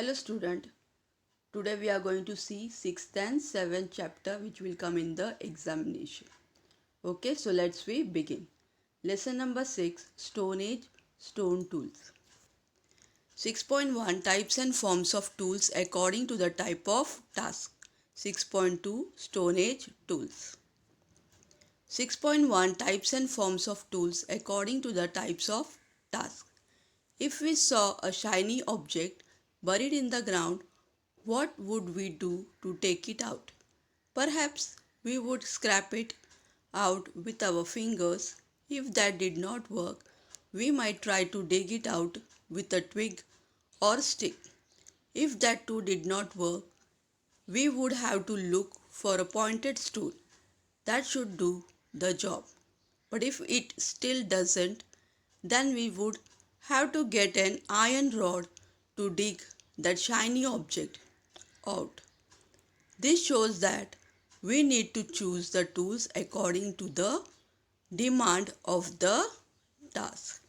Hello student, today we are going to see 6th and 7th chapter which will come in the examination. Okay, so let's we begin. Lesson number 6, Stone Age Stone Tools. 6.1 Types and Forms of Tools according to the type of task. 6.2 Stone Age Tools. 6.1 Types and Forms of Tools according to the types of task. If we saw a shiny object buried in the ground, what would we do to take it out? Perhaps we would scrape it out with our fingers. If that did not work, we might try to dig it out with a twig or stick. If that too did not work, we would have to look for a pointed stool that should do the job. But if it still doesn't, then we would have to get an iron rod to dig that shiny object out. This shows that we need to choose the tools according to the demand of the task.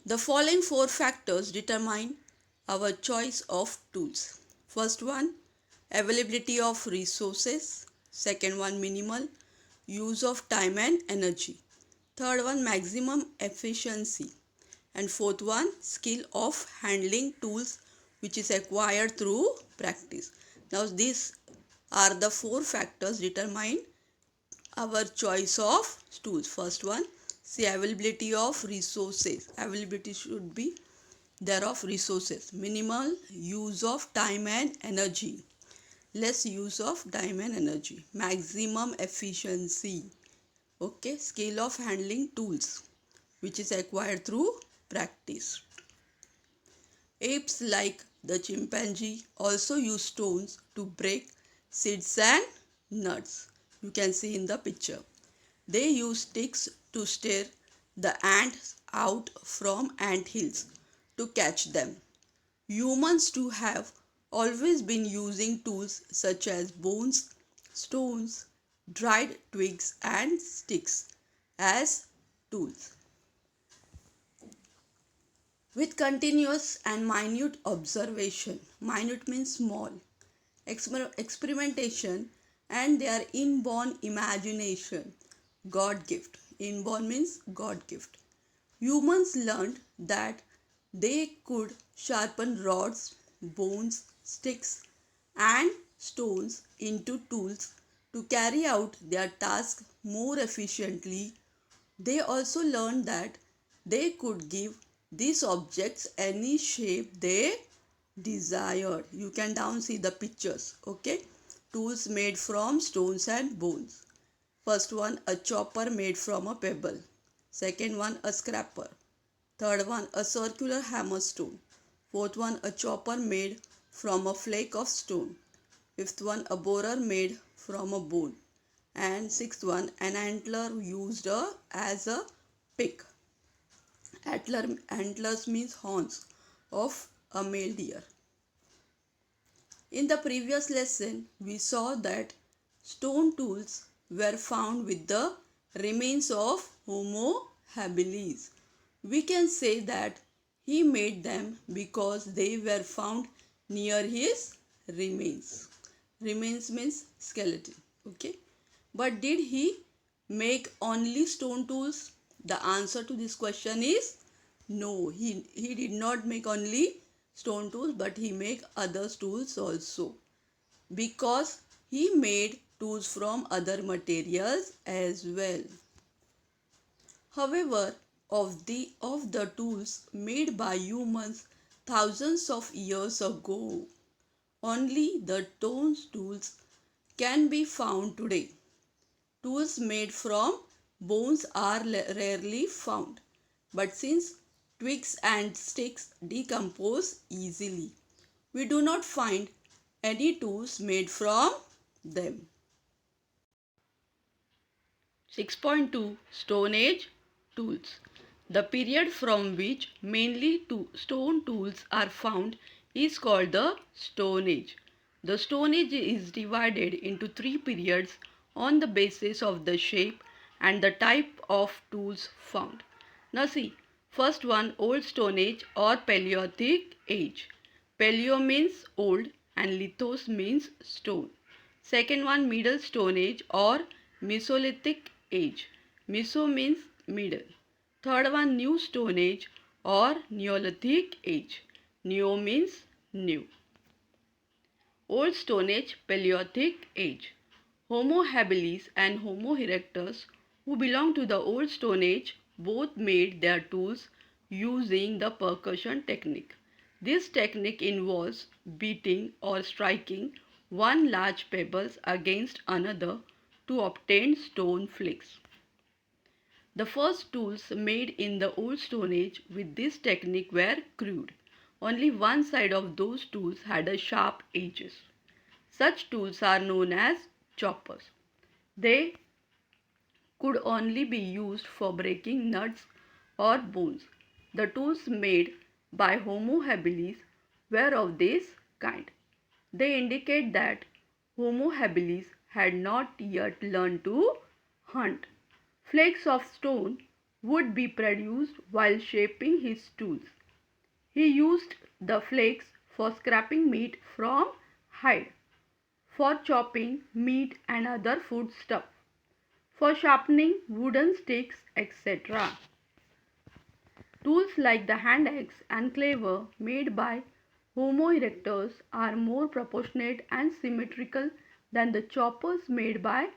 The following 4 factors determine our choice of tools. First one, availability of resources. Second one, minimal use of time and energy. Third one, maximum efficiency. And fourth one, skill of handling tools which is acquired through practice. Now these are the 4 factors determine our choice of tools. First one, see availability of resources. Availability should be there of resources. Minimal use of time and energy. Less use of time and energy. Maximum efficiency. Okay, skill of handling tools which is acquired through practice. Apes like the chimpanzee also use stones to break seeds and nuts. You can see in the picture. They use sticks to steer the ants out from ant hills to catch them. Humans too have always been using tools such as bones, stones, dried twigs and sticks as tools. With continuous and minute observation, minute means small, experimentation and their inborn imagination, God gift. Inborn means God gift. Humans learned that they could sharpen rods, bones, sticks and stones into tools to carry out their task more efficiently. They also learned that they could give these objects any shape they desired. You can down see the pictures. Okay, tools made from stones and bones. First one, a chopper made from a pebble. Second one, a scraper. Third one, a circular hammer stone. Fourth one, a chopper made from a flake of stone. Fifth one, a borer made from a bone. And sixth one, an antler used as a pick. Antlers means horns of a male deer. In the previous lesson, we saw that stone tools were found with the remains of Homo habilis. We can say that he made them because they were found near his remains. Remains means skeleton. Okay. But did he make only stone tools? The answer to this question is no. He did not make only stone tools, but he made other tools also, because he made tools from other materials as well. However, of the tools made by humans thousands of years ago, only the stone tools can be found today. Tools made from bones are rarely found, but since twigs and sticks decompose easily, we do not find any tools made from them. 6.2 Stone Age Tools. The period from which mainly stone tools are found is called the Stone Age. The Stone Age is divided into 3 periods on the basis of the shape and the type of tools found. Now see, First one, Old Stone Age or Paleolithic Age. Paleo means old and lithos means stone. Second one, Middle Stone Age or Mesolithic Age. Meso means middle. Third one, New Stone Age or Neolithic Age. Neo means new. Old Stone Age, Paleolithic Age. Homo habilis and Homo erectus, who belong to the Old Stone Age, both made their tools using the percussion technique. This technique involves beating or striking one large pebbles against another to obtain stone flakes. The first tools made in the Old Stone Age with this technique were crude. Only one side of those tools had a sharp edges. Such tools are known as choppers. They could only be used for breaking nuts or bones. The tools made by Homo habilis were of this kind. They indicate that Homo habilis had not yet learned to hunt. Flakes of stone would be produced while shaping his tools. He used the flakes for scraping meat from hide, for chopping meat and other foodstuff, for sharpening wooden sticks, etc. Tools like the hand axe and cleaver made by Homo erectus are more proportionate and symmetrical than the choppers made by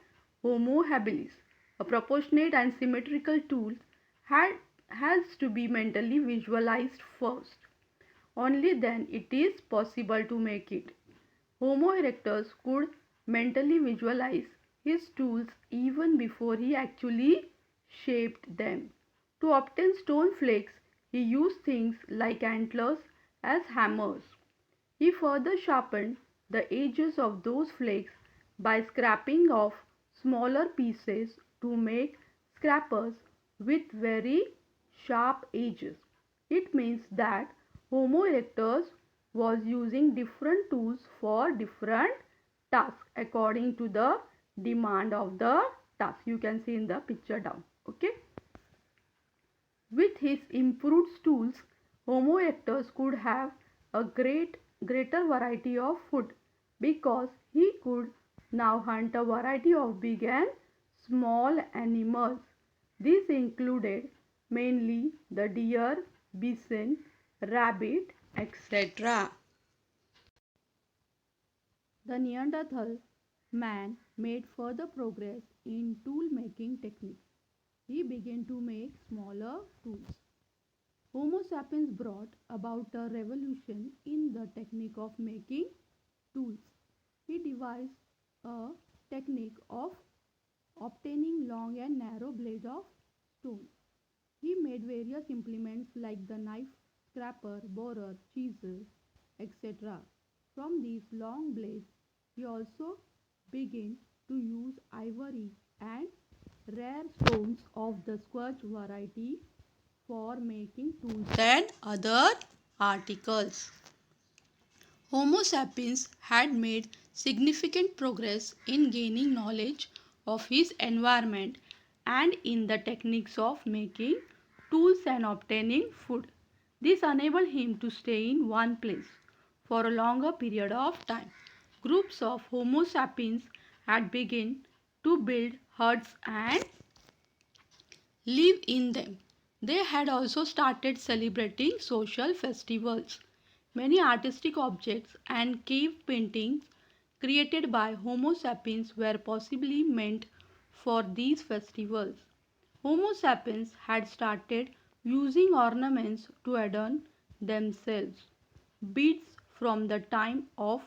Homo habilis. A proportionate and symmetrical tool has to be mentally visualized first. Only then it is possible to make it. Homo erectus could mentally visualize his tools even before he actually shaped them. To obtain stone flakes, he used things like antlers as hammers. He further sharpened the edges of those flakes by scraping off smaller pieces to make scrapers with very sharp edges. It means that Homo erectus was using different tools for different tasks according to the demand of the task. You can see in the picture down. Okay. With his improved tools, Homo erectus could have a greater variety of food because he could now hunt a variety of big and small animals. These included mainly the deer, bison, rabbit, etc. The Neanderthal man made further progress in tool making techniques. He began to make smaller tools. Homo sapiens brought about a revolution in the technique of making tools. He devised a technique of obtaining long and narrow blades of stone. He made various implements like the knife, scraper, borer, chisel, etc. From these long blades, he also began to use ivory and rare stones of the squarch variety for making tools and other articles. Homo sapiens had made significant progress in gaining knowledge of his environment and in the techniques of making tools and obtaining food. This enabled him to stay in one place for a longer period of time. Groups of Homo sapiens had begun to build huts and live in them. They had also started celebrating social festivals. Many artistic objects and cave paintings created by Homo sapiens were possibly meant for these festivals. Homo sapiens had started using ornaments to adorn themselves. Beads from the time of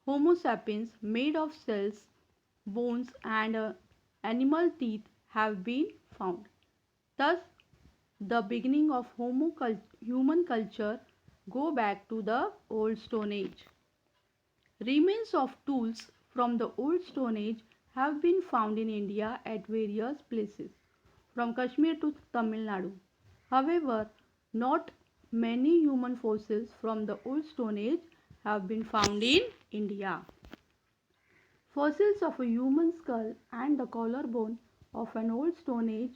Homo sapiens made of shells, bones and animal teeth have been found. Thus, the beginning of human culture go back to the Old Stone Age. Remains of tools from the Old Stone Age have been found in India at various places, from Kashmir to Tamil Nadu. However, not many human fossils from the Old Stone Age have been found in India. Fossils of a human skull and the collarbone of an Old Stone Age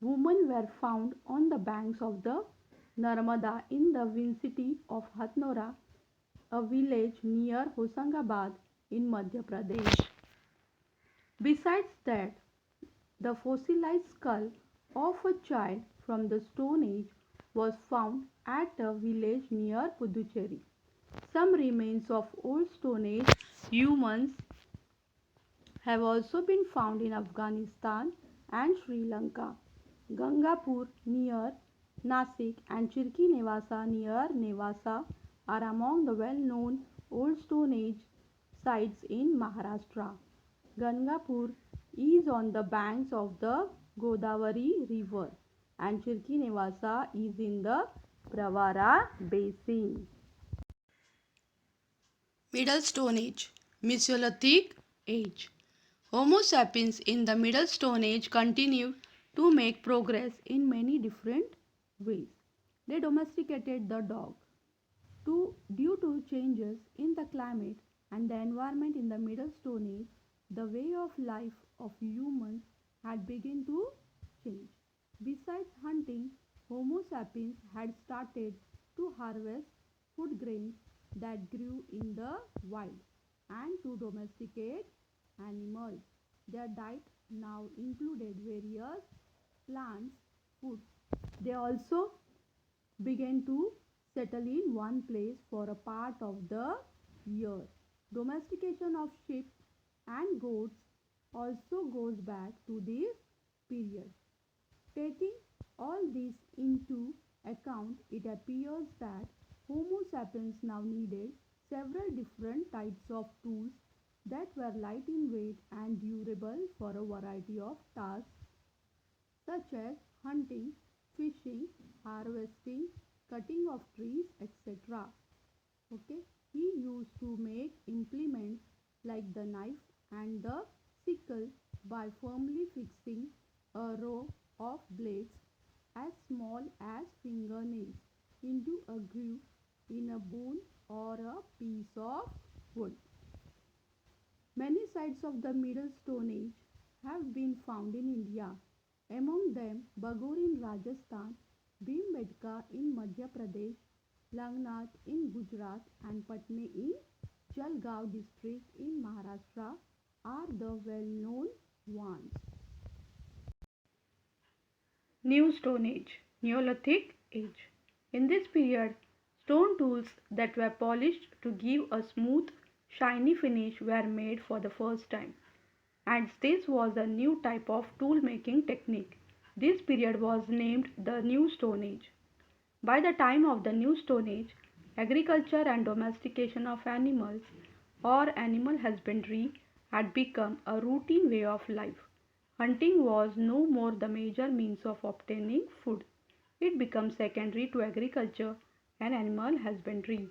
Women were found on the banks of the Narmada in the vicinity of Hatnora, a village near Hosangabad in Madhya Pradesh. Besides that, the fossilized skull of a child from the Stone Age was found at a village near Puducherry. Some remains of old Stone Age humans have also been found in Afghanistan and Sri Lanka. Gangapur near Nasik and Chirki Nevasa near Nevasa are among the well-known Old Stone Age sites in Maharashtra. Gangapur is on the banks of the Godavari River and Chirki Nevasa is in the Pravara Basin. Middle Stone Age, Mesolithic Age. Homo sapiens in the Middle Stone Age continued to make progress in many different ways. They domesticated the dog. Due to changes in the climate and the environment in the Middle Stone Age, the way of life of humans had begun to change. Besides hunting, Homo sapiens had started to harvest food grains that grew in the wild and to domesticate animals. Their diet now included various plants, foods. They also began to settle in one place for a part of the year. Domestication of sheep and goats also goes back to this period. Taking all this into account, it appears that Homo sapiens now needed several different types of tools that were light in weight and durable for a variety of tasks such as hunting, fishing, harvesting, cutting of trees, etc. Okay, he used to make implements like the knife and the sickle by firmly fixing a row of blades as small as fingernails into a groove in a bone or a piece of wood. Many sites of the Middle Stone Age have been found in India, among them Bagor in Rajasthan, Bhimbetka in Madhya Pradesh, Langnath in Gujarat and Patne in Jalgaon district in Maharashtra are the well-known ones. New Stone Age, Neolithic Age. In this period, stone tools that were polished to give a smooth, shiny finish were made for the first time. And this was a new type of tool making technique. This period was named the New Stone Age. By the time of the New Stone Age, agriculture and domestication of animals or animal husbandry had become a routine way of life. Hunting was no more the major means of obtaining food. It became secondary to agriculture and animal husbandry.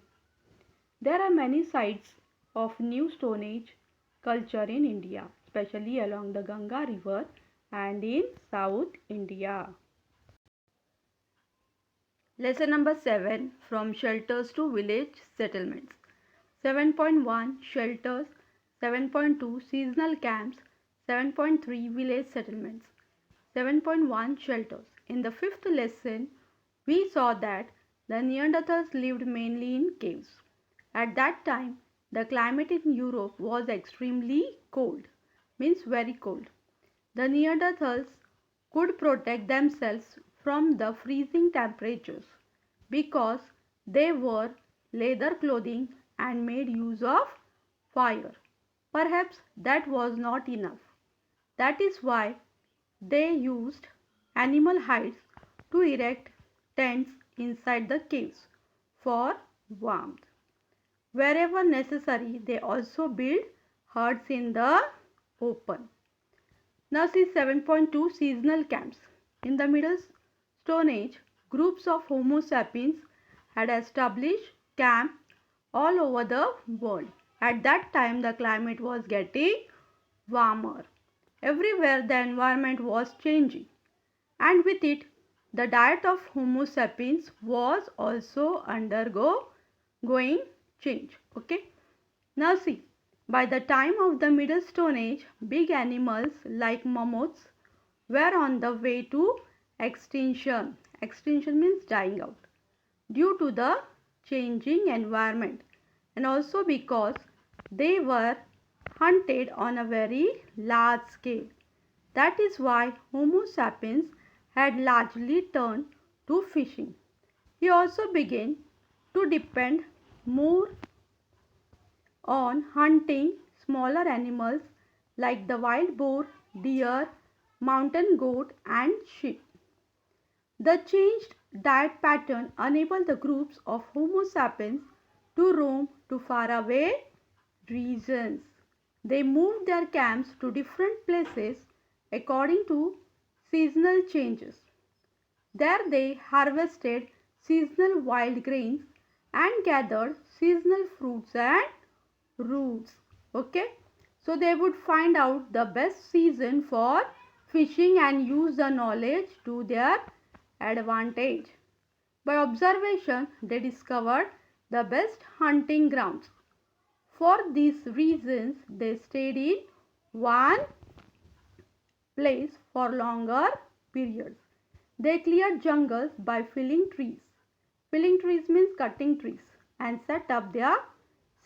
There are many sites of New Stone Age culture in India, especially along the Ganga River and in South India. Lesson number 7, from shelters to village settlements. 7.1 Shelters, 7.2 Seasonal camps, 7.3 Village settlements. 7.1 Shelters. In the fifth lesson, we saw that the Neanderthals lived mainly in caves. At that time, the climate in Europe was extremely cold, means very cold. The Neanderthals could protect themselves from the freezing temperatures because they wore leather clothing and made use of fire. Perhaps that was not enough. That is why they used animal hides to erect tents inside the caves for warmth. Wherever necessary, they also built huts in the open. Now see 7.2 Seasonal camps. In the Middle Stone Age, groups of Homo sapiens had established camps all over the world. At that time, the climate was getting warmer. Everywhere the environment was changing, and with it, the diet of Homo sapiens was also undergoing change. Okay. Now see, by the time of the Middle Stone Age, big animals like mammoths were on the way to extinction. Extinction means dying out due to the changing environment, and also because they were hunted on a very large scale. That is why Homo sapiens had largely turned to fishing. He also began to depend more on hunting smaller animals like the wild boar, deer, mountain goat, and sheep. The changed diet pattern enabled the groups of Homo sapiens to roam to faraway regions. They moved their camps to different places according to seasonal changes. There they harvested seasonal wild grains and gathered seasonal fruits and roots. Okay, so they would find out the best season for fishing and use the knowledge to their advantage. By observation, they discovered the best hunting grounds. For these reasons, they stayed in one place for longer periods. They cleared jungles by felling trees. Felling trees means cutting trees, and set up their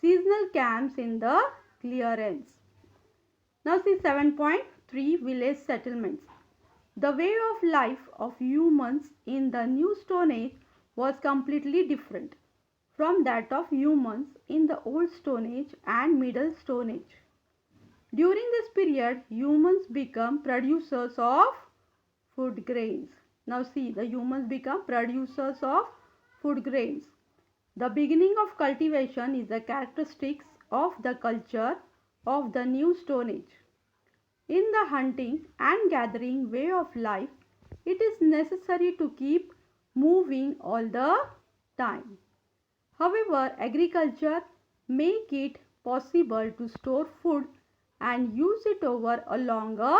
seasonal camps in the clearance. Now see 7.3 village settlements. The way of life of humans in the New Stone Age was completely different from that of humans in the Old Stone Age and Middle Stone Age. During this period, humans become producers of food grains. Now see, the humans become producers of food grains. The beginning of cultivation is the characteristics of the culture of the New Stone Age. In the hunting and gathering way of life, it is necessary to keep moving all the time. However, agriculture make it possible to store food and use it over a longer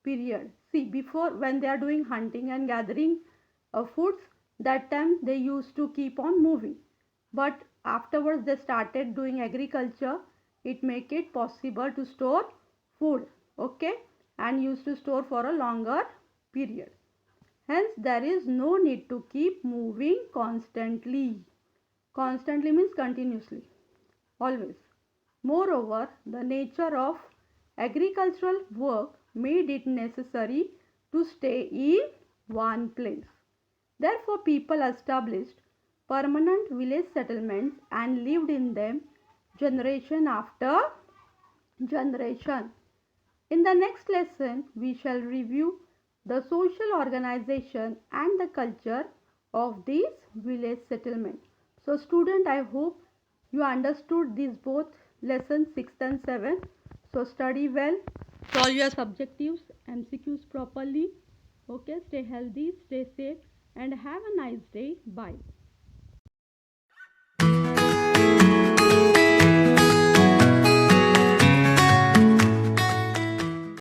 period. See, before, when they are doing hunting and gathering foods, that time they used to keep on moving. But afterwards they started doing agriculture. It make it possible to store food, okay, and used to store for a longer period. Hence, there is no need to keep moving constantly. Constantly means continuously, always. Moreover, the nature of agricultural work made it necessary to stay in one place. Therefore, people established permanent village settlements and lived in them generation after generation. In the next lesson, we shall review the social organization and the culture of these village settlements. So student, I hope you understood these both lessons 6 and 7. So study well, solve your subjectives, MCQs properly. Okay, stay healthy, stay safe, and have a nice day. Bye.